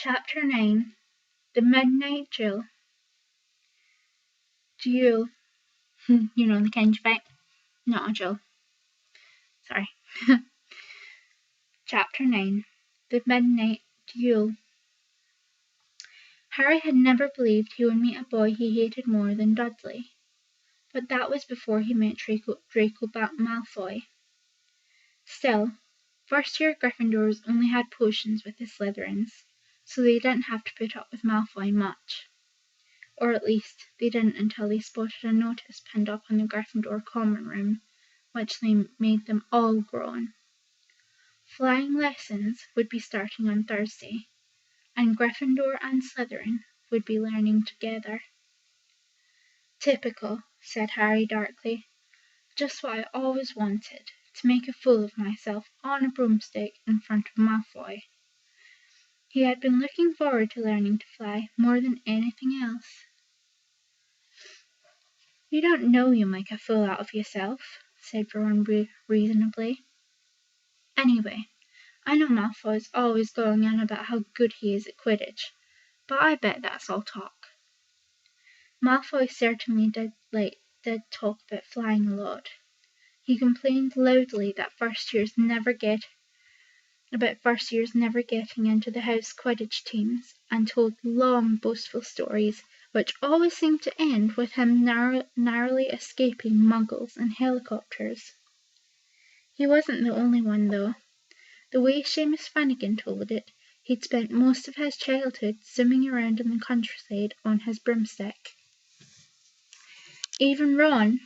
Chapter 9 The Midnight Duel. Duel. You know the kind of fight. Not a duel. Sorry. Chapter 9 The Midnight Duel. Harry had never believed he would meet a boy he hated more than Dudley. But that was before he met Draco Malfoy. Still, first-year Gryffindors only had potions with the Slytherins, so they didn't have to put up with Malfoy much. Or at least, they didn't until they spotted a notice pinned up on the Gryffindor common room, which made them all groan. Flying lessons would be starting on Thursday, and Gryffindor and Slytherin would be learning together. Typical, said Harry darkly. Just what I always wanted, to make a fool of myself on a broomstick in front of Malfoy. He had been looking forward to learning to fly more than anything else. You don't know you make a fool out of yourself, said Ron reasonably. Anyway, I know Malfoy's always going on about how good he is at Quidditch, but I bet that's all talk. Malfoy certainly did talk about flying a lot. He complained loudly that first years never getting into the house Quidditch teams, and told long boastful stories which always seemed to end with him narrowly escaping muggles and helicopters. He wasn't the only one, though. The way Seamus Finnegan told it, he'd spent most of his childhood zooming around in the countryside on his broomstick. Even Ron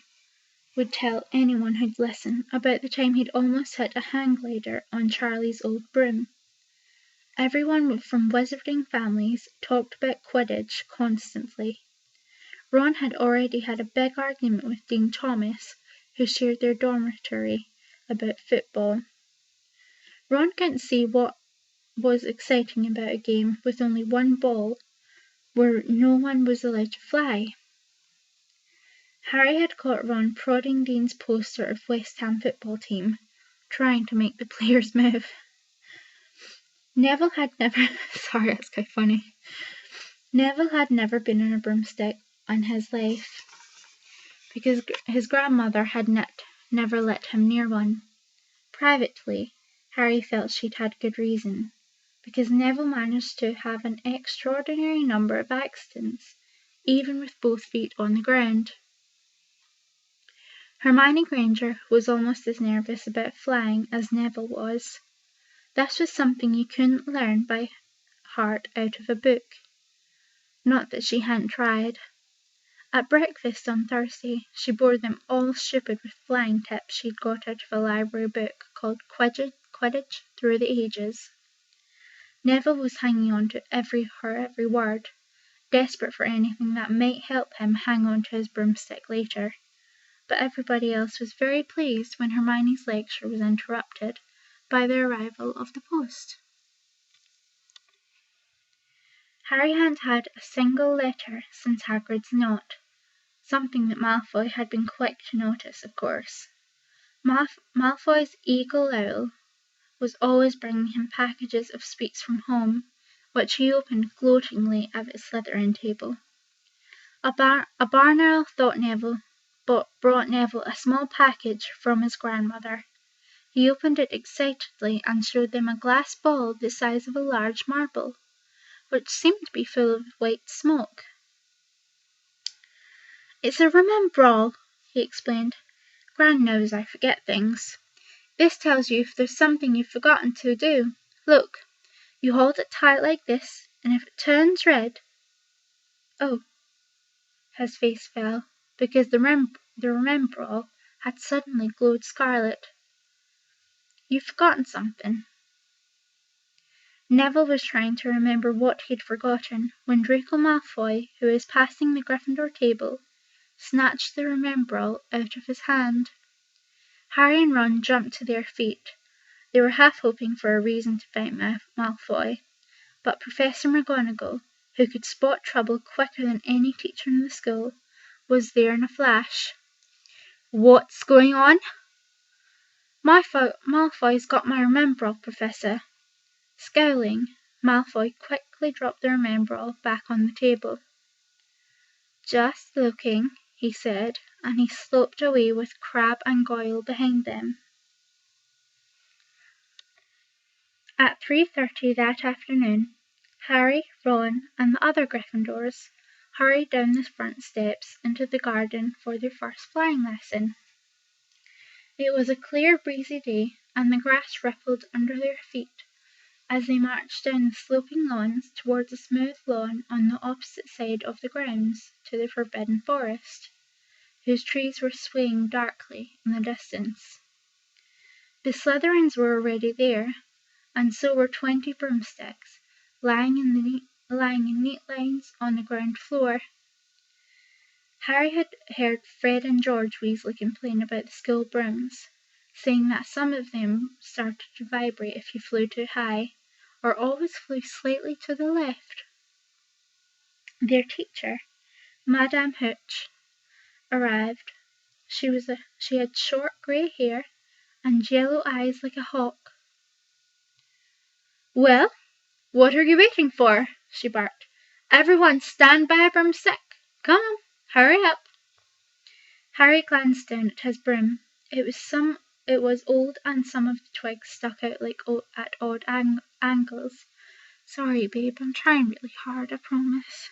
would tell anyone who'd listen about the time he'd almost hit a hang glider on Charlie's old broom. Everyone from wizarding families talked about Quidditch constantly. Ron had already had a big argument with Dean Thomas, who shared their dormitory, about football. Ron couldn't see what was exciting about a game with only one ball, where no one was allowed to fly. Harry had caught Ron prodding Dean's poster of West Ham football team, trying to make the players move. Neville had never been on a broomstick in his life, because his grandmother had never let him near one. Privately, Harry felt she'd had good reason, because Neville managed to have an extraordinary number of accidents, even with both feet on the ground. Hermione Granger was almost as nervous about flying as Neville was. This was something you couldn't learn by heart out of a book. Not that she hadn't tried. At breakfast on Thursday, she bored them all stupid with flying tips she'd got out of a library book called Quidditch Through the Ages. Neville was hanging on to her every word, desperate for anything that might help him hang on to his broomstick later. But everybody else was very pleased when Hermione's lecture was interrupted by the arrival of the post. Harry hadn't had a single letter since Hagrid's note, something that Malfoy had been quick to notice, of course. Malfoy's eagle owl was always bringing him packages of sweets from home, which he opened gloatingly at his Slytherin table. A barn owl brought Neville a small package from his grandmother. He opened it excitedly and showed them a glass ball the size of a large marble, which seemed to be full of white smoke. "It's a Remembrall," he explained. "Gran knows I forget things. This tells you if there's something you've forgotten to do. Look, you hold it tight like this, and if it turns red—" Oh, his face fell, because the Remembrall had suddenly glowed scarlet. "You've forgotten something." Neville was trying to remember what he'd forgotten when Draco Malfoy, who was passing the Gryffindor table, snatched the Remembrall out of his hand. Harry and Ron jumped to their feet. They were half hoping for a reason to fight Malfoy, but Professor McGonagall, who could spot trouble quicker than any teacher in the school, was there in a flash. "What's going on?" Malfoy's got my Remembrall, Professor." Scowling, Malfoy quickly dropped the Remembrall back on the table. "Just looking," he said, and he sloped away with Crabbe and Goyle behind them. At 3:30 that afternoon, Harry, Ron, and the other Gryffindors hurried down the front steps into the garden for their first flying lesson. It was a clear, breezy day, and the grass rippled under their feet as they marched down the sloping lawns towards a smooth lawn on the opposite side of the grounds to the Forbidden Forest, whose trees were swaying darkly in the distance. The Slytherins were already there, and so were 20 broomsticks, lying in neat lines on the ground floor. Harry had heard Fred and George Weasley complain about the school brooms, saying that some of them started to vibrate if you flew too high, or always flew slightly to the left. Their teacher, Madame Hooch, arrived. She had short grey hair and yellow eyes like a hawk. "Well, what are you waiting for?" she barked. "Everyone stand by a broomstick. Come on, hurry up." Harry glanced down at his broom. It was old, and some of the twigs stuck out at odd angles. "Sorry, babe, I'm trying really hard, I promise."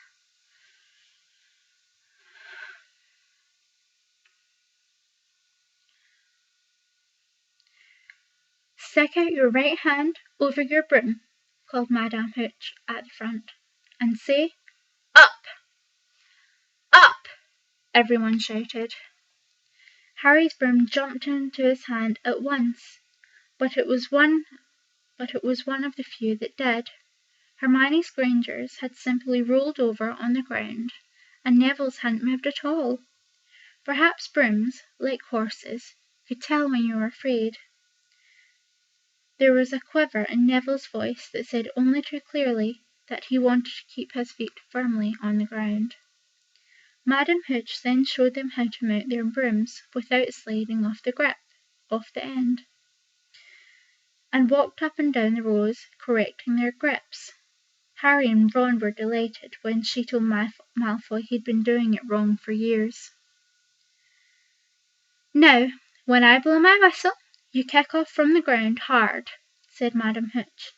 "Stick out your right hand over your broom," called Madame Hooch at the front, "and say, 'Up! Up!'" everyone shouted. Harry's broom jumped into his hand at once, but it was one of the few that did. Hermione's Grangers had simply rolled over on the ground, and Neville's hadn't moved at all. Perhaps brooms, like horses, could tell when you were afraid. There was a quiver in Neville's voice that said only too clearly that he wanted to keep his feet firmly on the ground. Madame Hooch then showed them how to mount their brooms without sliding off the end, and walked up and down the rows, correcting their grips. Harry and Ron were delighted when she told Malfoy he'd been doing it wrong for years. "Now, when I blow my whistle, you kick off from the ground hard," said Madame Hooch.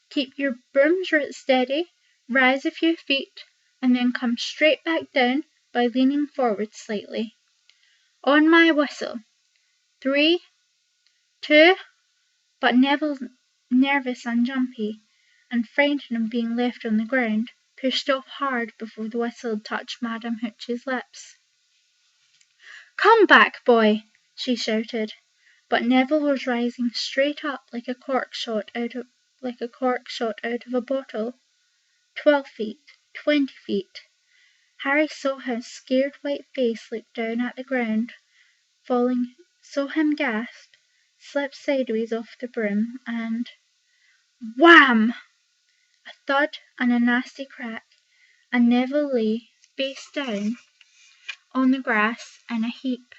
"Keep your brooms steady, rise a few feet, and then come straight back down by leaning forward slightly. On my whistle. 3, 2..." But Neville, nervous and jumpy, and frightened of being left on the ground, pushed off hard before the whistle had touched Madame Hooch's lips. "Come back, boy!" she shouted, but Neville was rising straight up like a cork shot out of a bottle. 12 feet, 20 feet. Harry saw his scared white face look down at the ground, saw him gasp, slip sideways off the broom, and wham! A thud and a nasty crack, and Neville lay face down on the grass in a heap.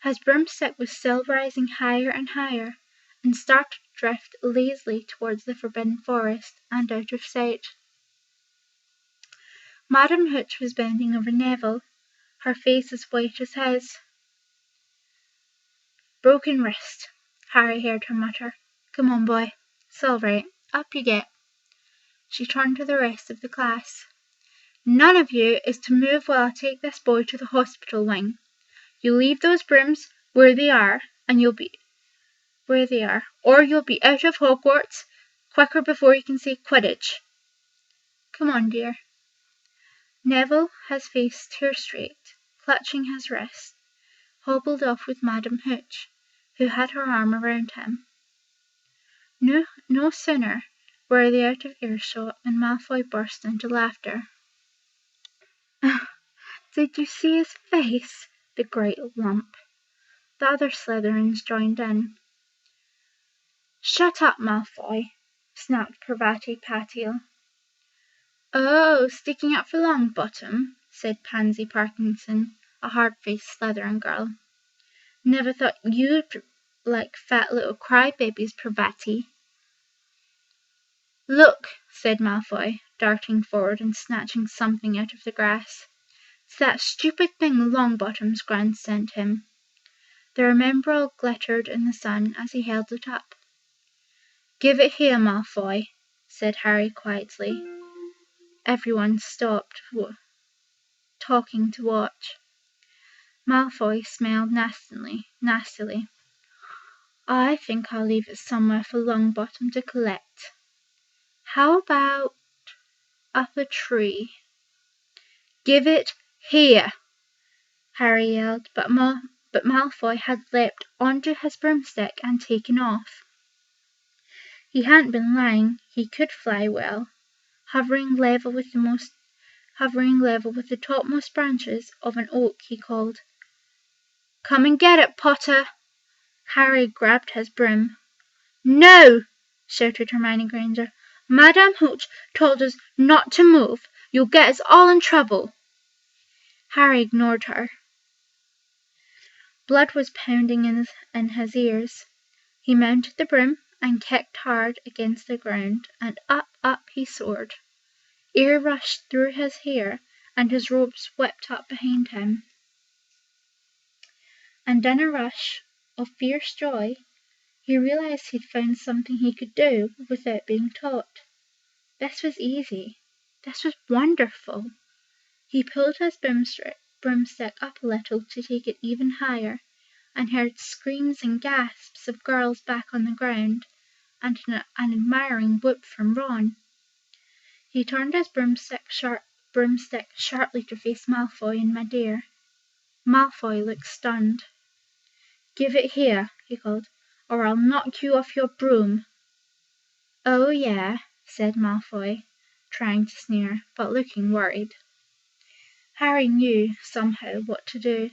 His broomstick was still rising higher and higher, and started to drift lazily towards the Forbidden Forest and out of sight. Madame Hooch was bending over Neville, her face as white as his. "Broken wrist," Harry heard her mutter. "Come on, boy. It's all right. Up you get." She turned to the rest of the class. "None of you is to move while I take this boy to the hospital wing. You leave those brooms where they are, or you'll be out of Hogwarts quicker before you can say Quidditch. Come on, dear." Neville, his face tear straight, clutching his wrist, hobbled off with Madame Hooch, who had her arm around him. No sooner were they out of earshot than Malfoy burst into laughter. "Did you see his face? The great lump." The other Slytherins joined in. "Shut up, Malfoy," snapped Parvati Patil. "Oh, sticking up for Longbottom," said Pansy Parkinson, a hard-faced Slytherin girl. "Never thought you'd like fat little crybabies, Parvati." Look, said Malfoy, darting forward and snatching something out of the grass. It's that stupid thing Longbottom's grand sent him. The Remembrall glittered in the sun as he held it up. Give it here, Malfoy, said Harry quietly. Everyone stopped talking to watch. Malfoy smiled nastily. I think I'll leave it somewhere for Longbottom to collect. How about up a tree? Give it here, Harry yelled, but Malfoy had leapt onto his broomstick and taken off. He hadn't been lying. He could fly well. Hovering level with the topmost branches of an oak, he called, "Come and get it, Potter!" Harry grabbed his broom. "No!" shouted Hermione Granger. "Madame Hooch told us not to move. You'll get us all in trouble." Harry ignored her. Blood was pounding in his ears. He mounted the broom and kicked hard against the ground, and up he soared. Air rushed through his hair, and his robes whipped up behind him. And in a rush of fierce joy, he realized he'd found something he could do without being taught. This was easy. This was wonderful. He pulled his broomstick up a little to take it even higher, and heard screams and gasps of girls back on the ground, and an admiring whoop from Ron. He turned his broomstick sharply to face Malfoy in midair. Malfoy looked stunned. "Give it here," he called, "or I'll knock you off your broom." "Oh, yeah," said Malfoy, trying to sneer, but looking worried. Harry knew, somehow, what to do.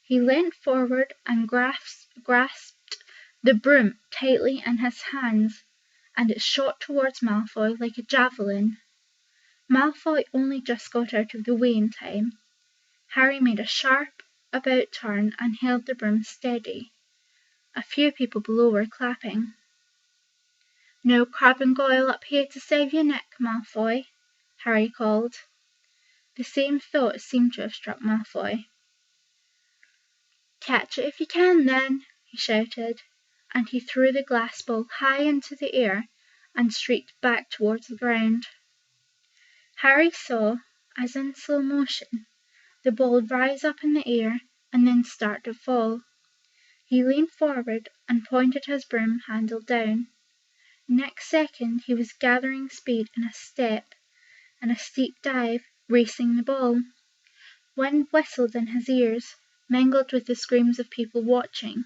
He leant forward and grasped the broom tightly in his hands, and it shot towards Malfoy like a javelin. Malfoy only just got out of the way in time. Harry made a sharp about turn and held the broom steady. A few people below were clapping. "No Crabbe and Goyle up here to save your neck, Malfoy," Harry called. The same thought seemed to have struck Malfoy. "Catch it if you can, then," he shouted, and he threw the glass ball high into the air and streaked back towards the ground. Harry saw, as in slow motion, the ball rise up in the air and then start to fall. He leaned forward and pointed his broom handle down. Next second he was gathering speed in a steep dive, racing the ball. Wind whistled in his ears, mingled with the screams of people watching.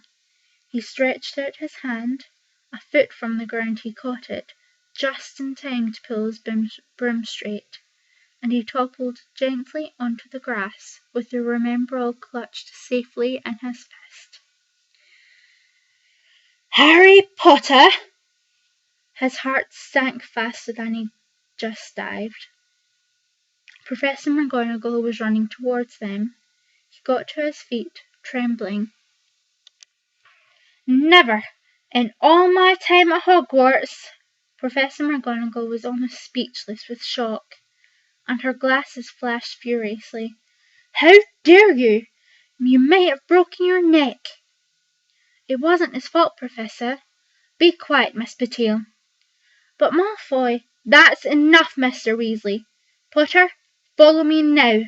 He stretched out his hand. A foot from the ground he caught it, just in time to pull his broom straight, and he toppled gently onto the grass, with the Remembrall clutched safely in his fist. "Harry Potter!" His heart sank faster than he just dived. Professor McGonagall was running towards them. He got to his feet, trembling. "Never, in all my time at Hogwarts!" Professor McGonagall was almost speechless with shock, and her glasses flashed furiously. "How dare you! You may have broken your neck." "It wasn't his fault, Professor." "Be quiet, Miss Potil." "But Malfoy—" "That's enough, Mr. Weasley. Potter, follow me now."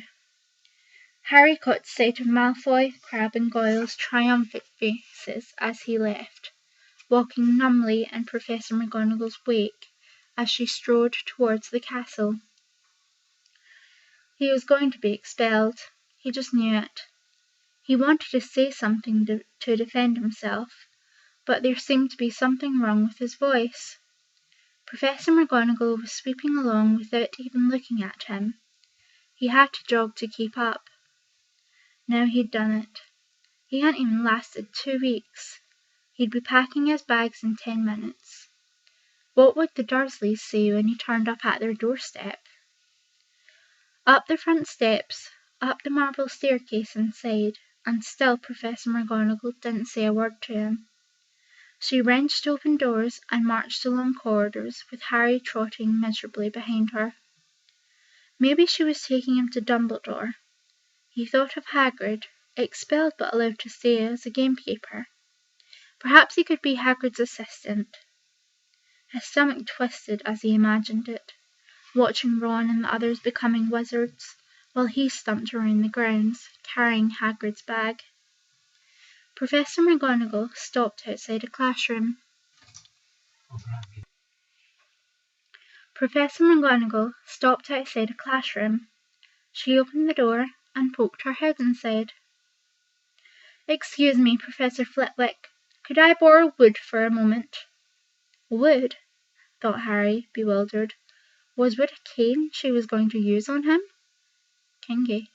Harry caught sight of Malfoy, Crabbe and Goyle's triumphant faces as he left, walking numbly in Professor McGonagall's wake as she strode towards the castle. He was going to be expelled. He just knew it. He wanted to say something to defend himself, but there seemed to be something wrong with his voice. Professor McGonagall was sweeping along without even looking at him. He had to jog to keep up. Now he'd done it. He hadn't even lasted 2 weeks. He'd be packing his bags in 10 minutes. What would the Dursleys say when he turned up at their doorstep? Up the front steps, up the marble staircase inside, and still Professor McGonagall didn't say a word to him. She wrenched open doors and marched along corridors with Harry trotting miserably behind her. Maybe she was taking him to Dumbledore. He thought of Hagrid, expelled but allowed to stay as a gamekeeper. Perhaps he could be Hagrid's assistant. His stomach twisted as he imagined it, watching Ron and the others becoming wizards, while he stumped around the grounds, carrying Hagrid's bag. Professor McGonagall stopped outside a classroom. Professor McGonagall stopped outside a classroom. She opened the door and poked her head inside. "Excuse me, Professor Flitwick, could I borrow wood for a moment?" Wood? Thought Harry, bewildered. Was wood a cane she was going to use on him? Kingy.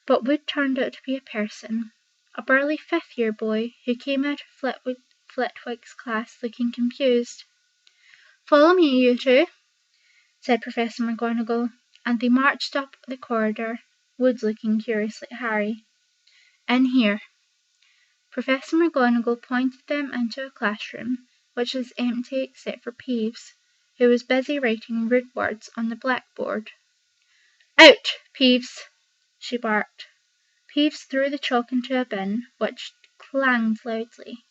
But Wood turned out to be a person, a burly fifth-year boy who came out of Flitwick's class looking confused. "Follow me, you two," said Professor McGonagall, and they marched up the corridor, Wood looking curiously at Harry. "In here." Professor McGonagall pointed them into a classroom, which was empty except for Peeves, who was busy writing rude words on the blackboard. "Out, Peeves!" she barked. Peeves threw the chalk into a bin, which clanged loudly,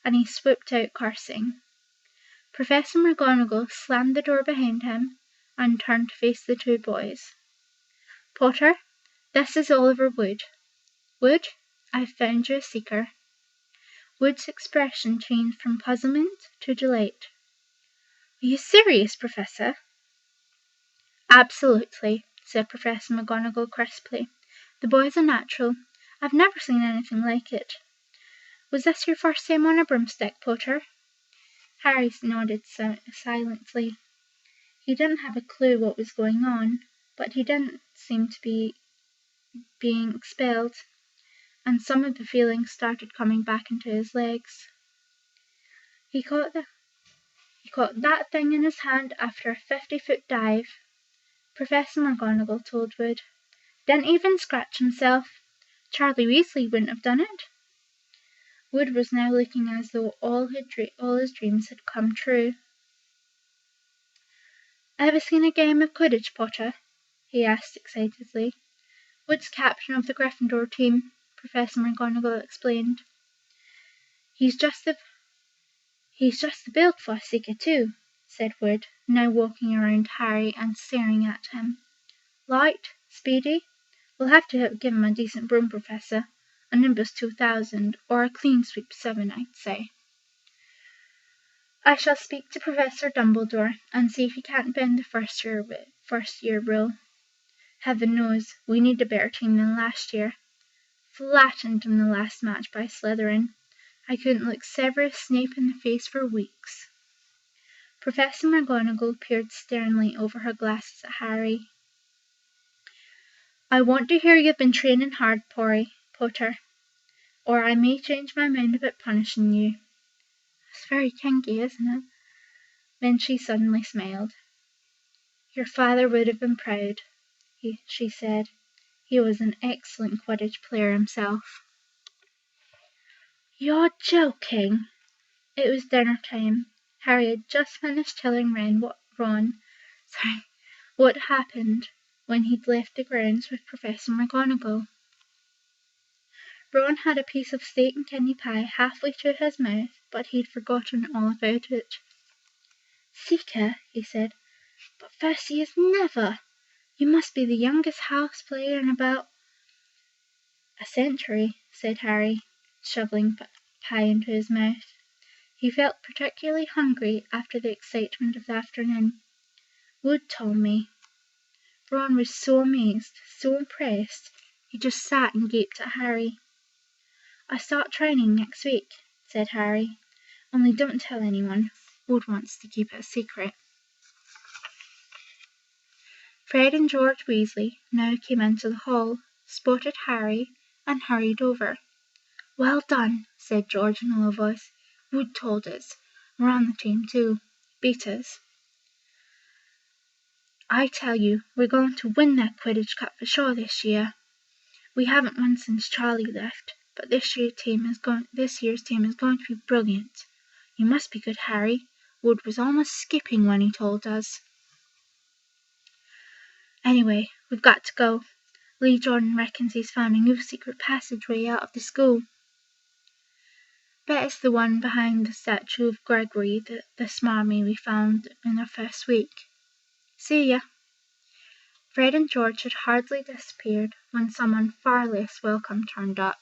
and he swooped out cursing. Professor McGonagall slammed the door behind him and turned to face the two boys. "Potter, this is Oliver Wood. Wood, I've found you a seeker." Wood's expression changed from puzzlement to delight. "Are you serious, Professor?" "Absolutely," said Professor McGonagall crisply. "The boy's a natural. I've never seen anything like it. Was this your first time on a broomstick, Potter?" Harry nodded silently. He didn't have a clue what was going on, but he didn't seem to be being expelled, and some of the feelings started coming back into his legs. He caught that thing in his hand after a 50-foot dive, Professor McGonagall told Wood. "Didn't even scratch himself. Charlie Weasley wouldn't have done it." Wood was now looking as though all his dreams had come true. "Ever seen a game of Quidditch, Potter?" he asked excitedly. "Wood's captain of the Gryffindor team," Professor McGonagall explained. He's just the build for a seeker too," said Wood, now walking around Harry and staring at him. "Light, speedy. We'll have to give him a decent broom, Professor. A Nimbus 2000, or a Clean Sweep 7, I'd say." "I shall speak to Professor Dumbledore and see if he can't bend the first-year rule. Heaven knows, we need a better team than last year. Flattened in the last match by Slytherin. I couldn't look Severus Snape in the face for weeks." Professor McGonagall peered sternly over her glasses at Harry. "I want to hear you've been training hard, Potter, or I may change my mind about punishing you." "It's very kinky, isn't it?" Then she suddenly smiled. "Your father would have been proud," she said. "He was an excellent Quidditch player himself." "You're joking." It was dinner time. Harry had just finished telling Ron what happened when he'd left the grounds with Professor McGonagall. Ron had a piece of steak and kidney pie halfway to his mouth, but he'd forgotten all about it. "Seeker," he said, "but first years never. You must be the youngest house player in about—" "A century," said Harry, shoveling pie into his mouth. He felt particularly hungry after the excitement of the afternoon. "Wood told me." Ron was so amazed, so impressed, he just sat and gaped at Harry. "I start training next week," said Harry. "Only don't tell anyone. Wood wants to keep it a secret." Fred and George Weasley now came into the hall, spotted Harry, and hurried over. "Well done," said George in a low voice. "Wood told us. We're on the team too. Beat us." "I tell you, we're going to win that Quidditch Cup for sure this year. We haven't won since Charlie left, but this year's team is going to be brilliant. You must be good, Harry. Wood was almost skipping when he told us. Anyway, we've got to go. Lee Jordan reckons he's found a new secret passageway out of the school. Bet it's the one behind the statue of Gregory, the smarmy we found in our first week. See ya. Fred and George had hardly disappeared when someone far less welcome turned up.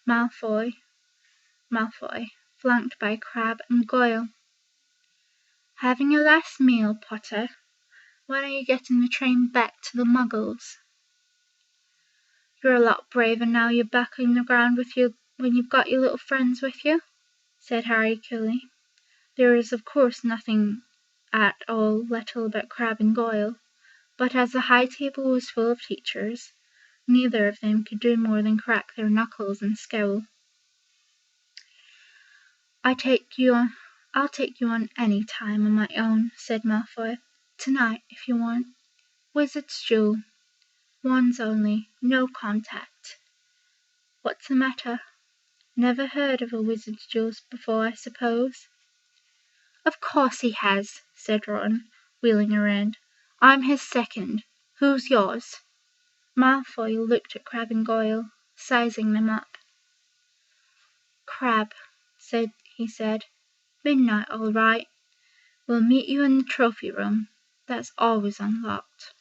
Malfoy, flanked by Crabbe and Goyle. Having a last meal, Potter? When are you getting the train back to the Muggles? You're a lot braver now you're back on the ground when you've got your little friends with you, said Harry coolly. There is of course nothing at all little about Crabbe and Goyle, but as the high table was full of teachers, neither of them could do more than crack their knuckles and scowl. I'll take you on any time on my own, said Malfoy. Tonight, if you want. Wizard's duel. Wands only, no contact. What's the matter? Never heard of a wizard's duel before, I suppose? Of course he has, said Ron, wheeling around. I'm his second. Who's yours? Malfoy looked at Crabbe and Goyle, sizing them up. Crabbe, he said. Midnight, all right. We'll meet you in the trophy room. That's always unlocked.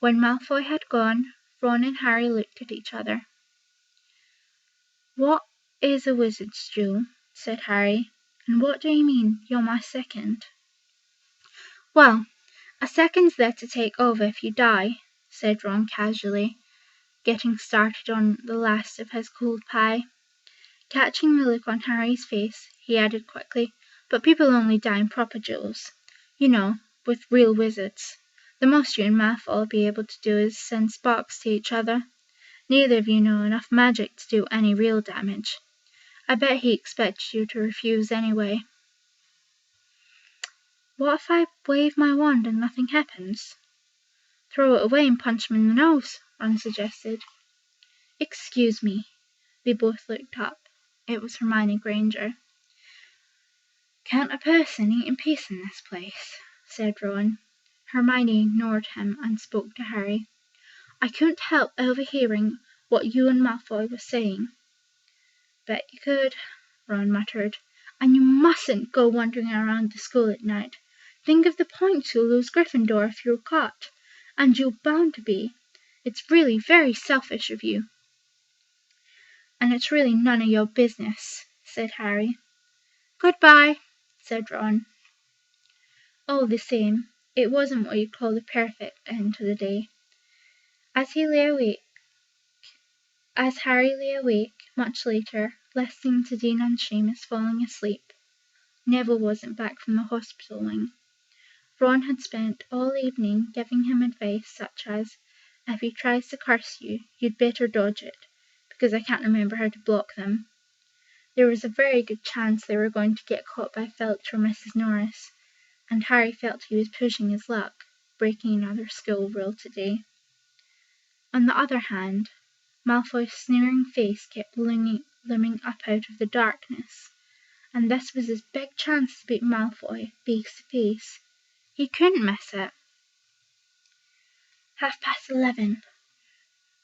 When Malfoy had gone, Ron and Harry looked at each other. What is a wizard's duel? Said Harry. And what do you mean, you're my second? Well, a second's there to take over if you die, said Ron casually, getting started on the last of his cold pie. Catching the look on Harry's face, he added quickly, but people only die in proper duels. You know, with real wizards. The most you and Malfoy will be able to do is send sparks to each other. Neither of you know enough magic to do any real damage. I bet he expects you to refuse anyway. What if I wave my wand and nothing happens? Throw it away and punch him in the nose, Ron suggested. Excuse me. They both looked up. It was Hermione Granger. Can't a person eat in peace in this place? Said Ron. Hermione ignored him and spoke to Harry. I couldn't help overhearing what you and Malfoy were saying. Bet you could, Ron muttered. And you mustn't go wandering around the school at night. Think of the points you'll lose Gryffindor if you're caught. And you're bound to be. It's really very selfish of you. And it's really none of your business, said Harry. Goodbye, said Ron. All the same, it wasn't what you'd call the perfect end to the day. As Harry lay awake, much later, listening to Dean and Seamus falling asleep, Neville wasn't back from the hospital wing. Ron had spent all evening giving him advice such as, if he tries to curse you, you'd better dodge it, because I can't remember how to block them. There was a very good chance they were going to get caught by Filch or Mrs. Norris, and Harry felt he was pushing his luck, breaking another school rule today. On the other hand, Malfoy's sneering face kept looming up out of the darkness, and this was his big chance to beat Malfoy face to face. He couldn't miss it. 11:30,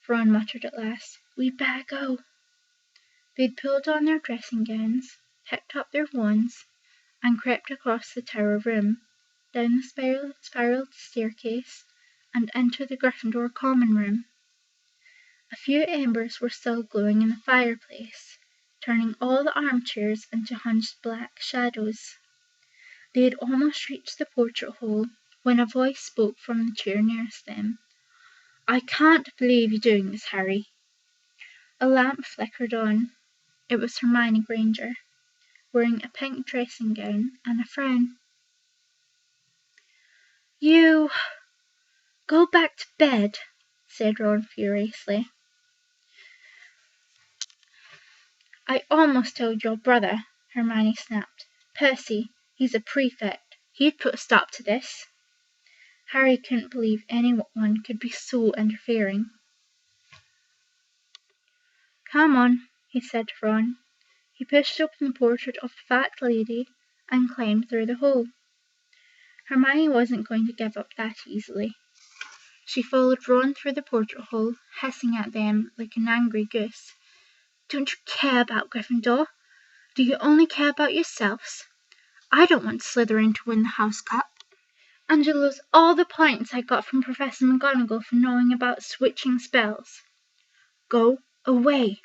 Ron muttered at last. We'd better go. They'd pulled on their dressing gowns, picked up their wands, and crept across the tower room, down the spiraled staircase, and into the Gryffindor common room. A few embers were still glowing in the fireplace, turning all the armchairs into hunched black shadows. They had almost reached the portrait hole when a voice spoke from the chair nearest them. I can't believe you're doing this, Harry. A lamp flickered on. It was Hermione Granger, wearing a pink dressing gown and a frown. You go back to bed, said Ron furiously. I almost told your brother, Hermione snapped. Percy, he's a prefect. He'd put a stop to this. Harry couldn't believe anyone could be so interfering. Come on, he said to Ron. He pushed open the portrait of the fat lady and climbed through the hole. Hermione wasn't going to give up that easily. She followed Ron through the portrait hole, hissing at them like an angry goose. Don't you care about Gryffindor? Do you only care about yourselves? I don't want Slytherin to win the House Cup. And to lose all the points I got from Professor McGonagall for knowing about switching spells. Go away.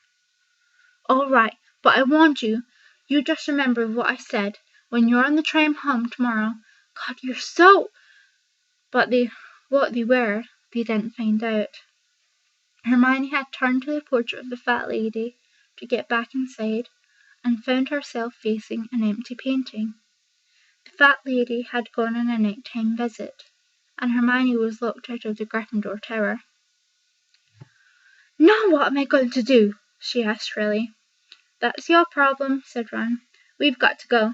All right, but I warned you. You just remember what I said. When you're on the train home tomorrow. God, you're so... But what they were, they didn't find out. Hermione had turned to the portrait of the fat lady to get back inside and found herself facing an empty painting. The fat lady had gone on a nighttime visit, and Hermione was locked out of the Gryffindor Tower. Now what am I going to do? She asked shrilly. That's your problem, said Ron. We've got to go.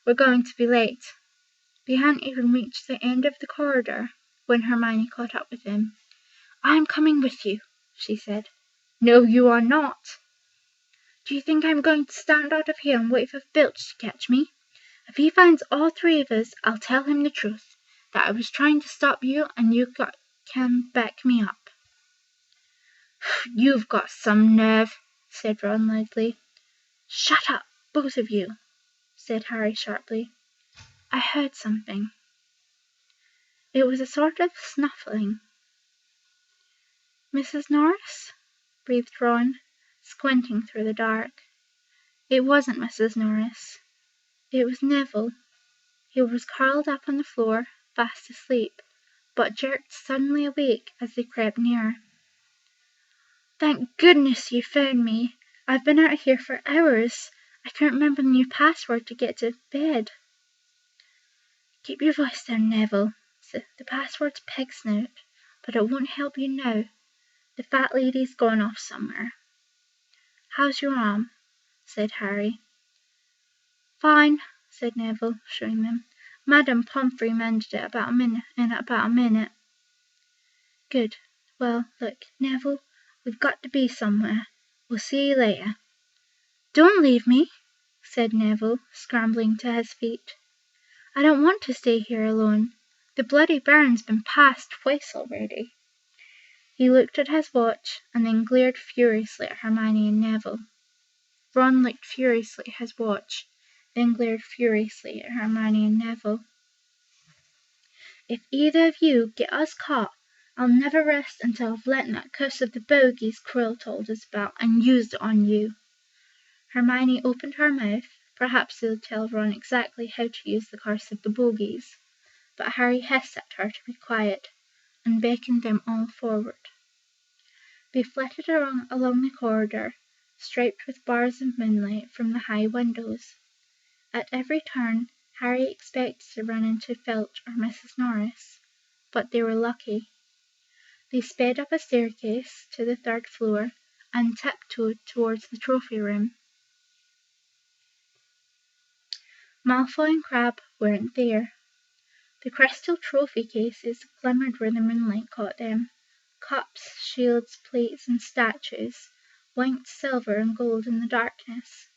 We're going to be late. They hadn't even reached the end of the corridor when Hermione caught up with him. I'm coming with you, she said. No, you are not. Do you think I'm going to stand out of here and wait for Filch to catch me? If he finds all three of us, I'll tell him the truth, that I was trying to stop you and you can back me up. You've got some nerve, said Ron loudly. Shut up, both of you, said Harry sharply. I heard something. It was a sort of snuffling. Mrs. Norris? Breathed Ron, squinting through the dark. It wasn't Mrs. Norris. It was Neville. He was curled up on the floor, fast asleep, but jerked suddenly awake as they crept near. Thank goodness you found me. I've been out here for hours. I can't remember the new password to get to bed. Keep your voice down, Neville. The password's Pig Snout, but it won't help you now. The fat lady's gone off somewhere. How's your arm? Said Harry. Fine, said Neville, showing them. Madame Pomfrey mended it in about a minute. Good. Well, look, Neville, we've got to be somewhere. We'll see you later. Don't leave me, said Neville, scrambling to his feet. I don't want to stay here alone. The bloody burn's been passed twice already. He looked at his watch and then glared furiously at Hermione and Neville. Ron looked furiously at his watch, then glared furiously at Hermione and Neville. If either of you get us caught, I'll never rest until I've let that curse of the bogies Krill told us about and used it on you. Hermione opened her mouth, perhaps to tell Ron exactly how to use the curse of the bogies, but Harry hissed at her to be quiet and beckoned them all forward. They flitted along the corridor, striped with bars of moonlight from the high windows. At every turn, Harry expected to run into Filch or Mrs. Norris, but they were lucky. They sped up a staircase to the third floor and tiptoed towards the trophy room. Malfoy and Crabbe weren't there. The crystal trophy cases glimmered where the moonlight caught them. Cups, shields, plates, and statues winked silver and gold in the darkness.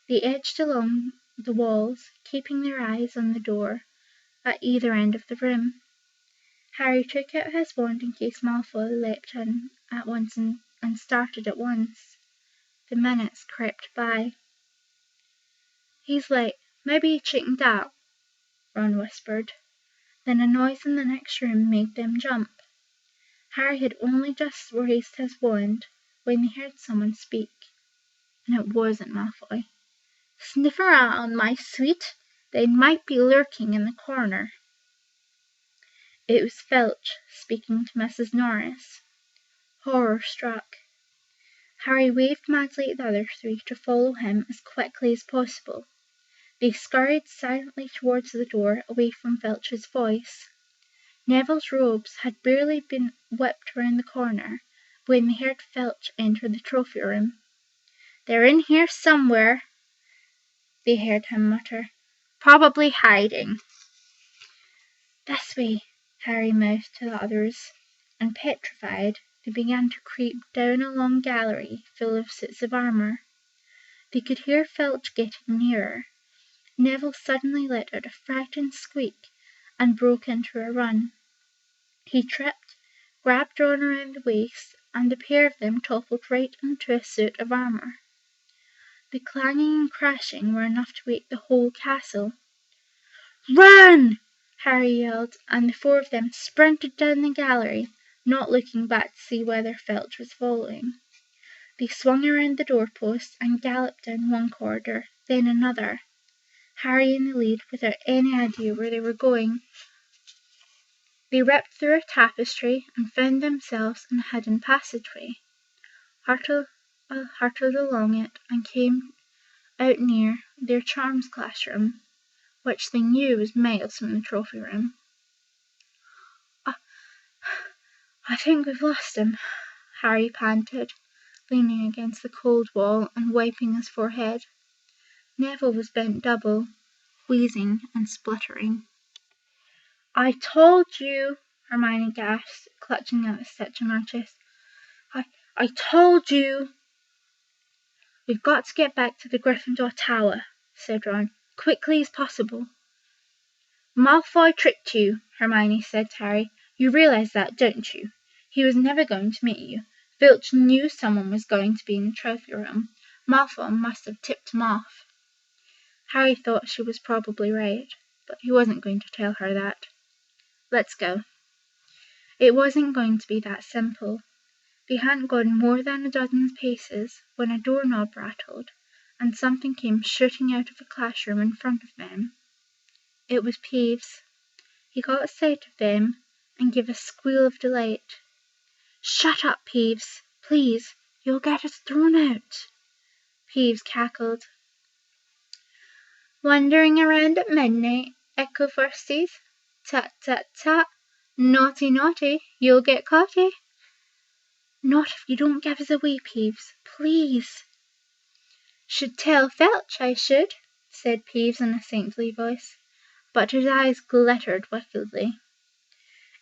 They edged along the walls, keeping their eyes on the door at either end of the room. Harry took out his wand in case Malfoy leapt in at once and started at once. The minutes crept by. He's late. Maybe he chickened out, Ron whispered. Then a noise in the next room made them jump. Harry had only just raised his wand when they heard someone speak, and it wasn't Malfoy. Sniff around, my sweet. They might be lurking in the corner. It was Filch speaking to Mrs. Norris. Horror struck. Harry waved madly at the other three to follow him as quickly as possible. They scurried silently towards the door, away from Filch's voice. Neville's robes had barely been whipped round the corner when they heard Filch enter the trophy room. They're in here somewhere, they heard him mutter. Probably hiding. This way, Harry mouthed to the others, and petrified, they began to creep down a long gallery full of suits of armour. They could hear Filch getting nearer. Neville suddenly let out a frightened squeak and broke into a run. He tripped, grabbed Ron around the waist, and the pair of them toppled right into a suit of armour. The clanging and crashing were enough to wake the whole castle. "Run!" Harry yelled, and the four of them sprinted down the gallery, not looking back to see whether Filch was following. They swung around the doorpost and galloped down one corridor, then another, Harry in the lead without any idea where they were going. They ripped through a tapestry and found themselves in a hidden passageway, hurtled along it, and came out near their charms classroom, which they knew was miles from the trophy room. "I think we've lost him," Harry panted, leaning against the cold wall and wiping his forehead. Neville was bent double, wheezing and spluttering. "I told you," Hermione gasped, clutching at a stitch in her chest. I told you." "We've got to get back to the Gryffindor Tower," said Ron, "quickly as possible." "Malfoy tricked you," Hermione said to Harry. "You realize that, don't you? He was never going to meet you. Filch knew someone was going to be in the trophy room. Malfoy must have tipped him off." Harry thought she was probably right, but he wasn't going to tell her that. "Let's go." It wasn't going to be that simple. They hadn't gone more than a dozen paces when a doorknob rattled, and something came shooting out of the classroom in front of them. It was Peeves. He caught sight of them and gave a squeal of delight. "Shut up, Peeves, please, you'll get us thrown out." Peeves cackled. "Wandering around at midnight, echo firsties? Tut, tut, tut. Naughty, naughty, you'll get caughty." "Not if you don't give us away, Peeves, please." "Should tell Filch, I should," said Peeves in a saintly voice, but his eyes glittered wickedly.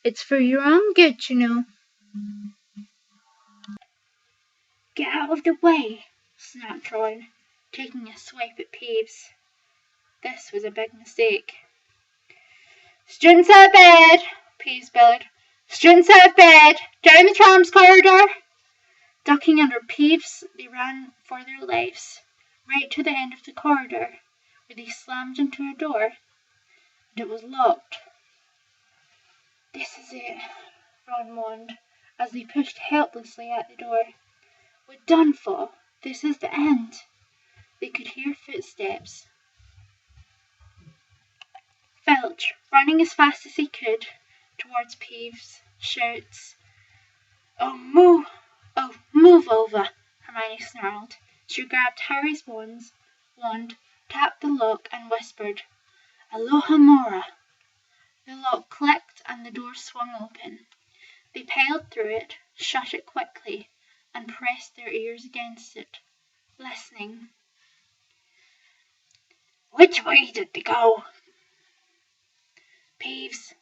"It's for your own good, you know." "Get out of the way," snapped Ron, taking a swipe at Peeves. This was a big mistake. "Students out of bed!" Peeves bellowed. "Students out of bed! Down the trams corridor!" Ducking under Peeves, they ran for their lives, right to the end of the corridor, where they slammed into a door, and it was locked. "This is it," Ron moaned, as they pushed helplessly at the door. "We're done for. This is the end." They could hear footsteps. Filch, running as fast as he could towards Peeves, shouts, "Oh, move over," Hermione snarled. She grabbed Harry's wand, tapped the lock, and whispered, "Alohomora." The lock clicked and the door swung open. They piled through it, shut it quickly, and pressed their ears against it, listening. "Which way did they go?" "Peeves,"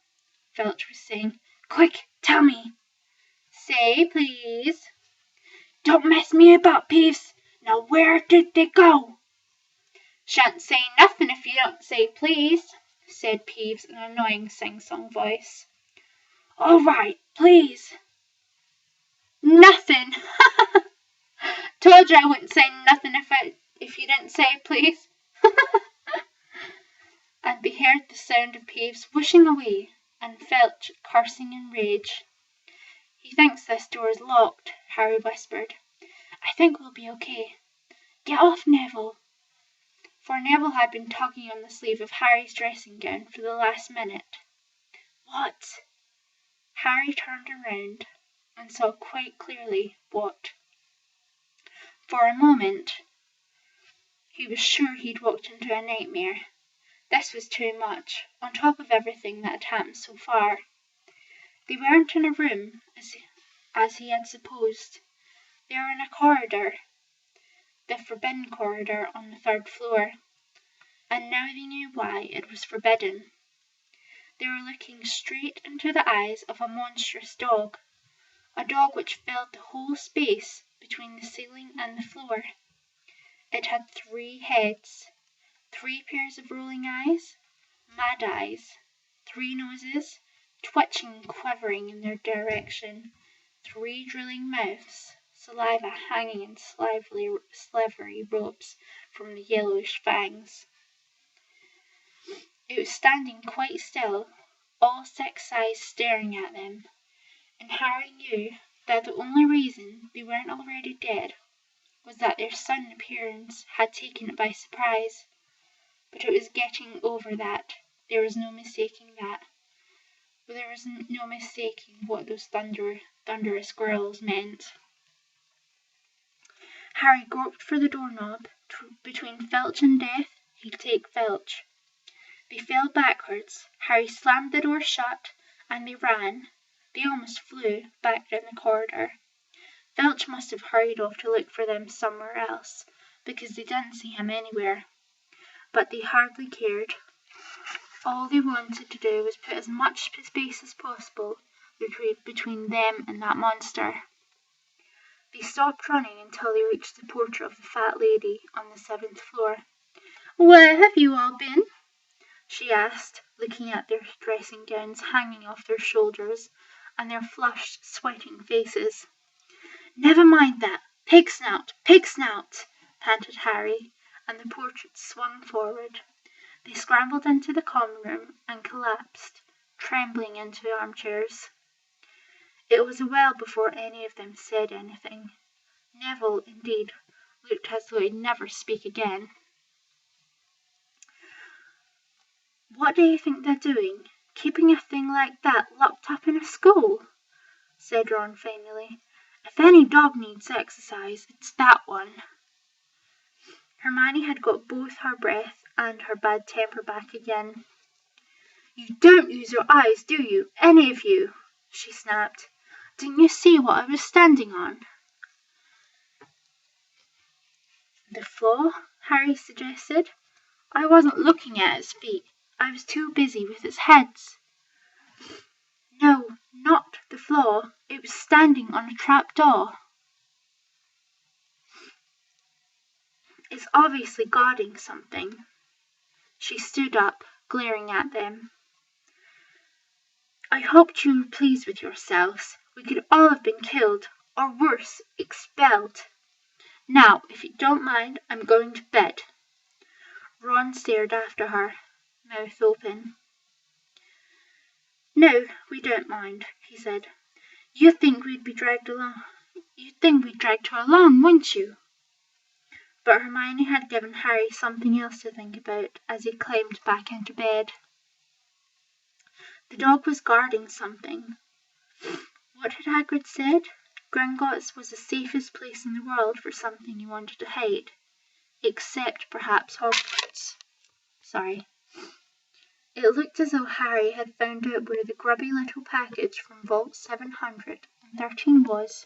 Filch was saying. "Quick, tell me." "Say, please." "Don't mess me about, Peeves. Now where did they go?" "Shan't say nothing if you don't say please," said Peeves in an annoying sing-song voice. "All right, please." "Nothing." "Told you I wouldn't say nothing if you didn't say please." And they heard the sound of Peeves whooshing away, and Filch cursing in rage. "He thinks this door is locked," Harry whispered. "I think we'll be okay. Get off, Neville." For Neville had been tugging on the sleeve of Harry's dressing gown for the last minute. What? Harry turned around and saw quite clearly what. For a moment he was sure he'd walked into a nightmare. This was too much, on top of everything that had happened so far. They weren't in a room, as he had supposed. They were in a corridor, the forbidden corridor on the third floor, and now they knew why it was forbidden. They were looking straight into the eyes of a monstrous dog, a dog which filled the whole space between the ceiling and the floor. It had 3 heads, 3 pairs of rolling eyes, mad eyes, 3 noses, twitching and quivering in their direction, 3 drilling mouths, saliva hanging in slivery ropes from the yellowish fangs. It was standing quite still, all 6 eyes staring at them, and Harry knew that the only reason they weren't already dead was that their sudden appearance had taken it by surprise. But it was getting over that. There was no mistaking that. But there was no mistaking what those thunderous growls meant. Harry groped for the doorknob. Between Filch and death, he'd take Filch. They fell backwards. Harry slammed the door shut, and they ran. They almost flew back down the corridor. Filch must have hurried off to look for them somewhere else, because they didn't see him anywhere. But they hardly cared. All they wanted to do was put as much space as possible between them and that monster. They stopped running until they reached the portrait of the fat lady on the 7th floor. "Where have you all been?" she asked, looking at their dressing gowns hanging off their shoulders and their flushed, sweating faces. "Never mind that. Pig snout, panted Harry, and the portrait swung forward. They scrambled into the common room and collapsed, trembling, into armchairs. It was a while before any of them said anything. Neville, indeed, looked as though he'd never speak again. "What do you think they're doing, keeping a thing like that locked up in a school?" said Ron finally. "If any dog needs exercise, it's that one." Hermione had got both her breath and her bad temper back again. "You don't use your eyes, do you, any of you?" she snapped. "Didn't you see what I was standing on?" "The floor?" Harry suggested. "I wasn't looking at its feet. I was too busy with its heads." "No, not the floor. It was standing on a trapdoor." "It's obviously guarding something." She stood up, glaring at them. "I hoped you were pleased with yourselves. We could all have been killed, or worse, expelled. Now, if you don't mind, I'm going to bed." Ron stared after her, mouth open. "No, we don't mind," he said. You'd think we'd dragged her along, wouldn't you?" But Hermione had given Harry something else to think about as he climbed back into bed. The dog was guarding something. What had Hagrid said? Gringotts was the safest place in the world for something you wanted to hide, except perhaps Hogwarts. It looked as though Harry had found out where the grubby little package from Vault 713 was.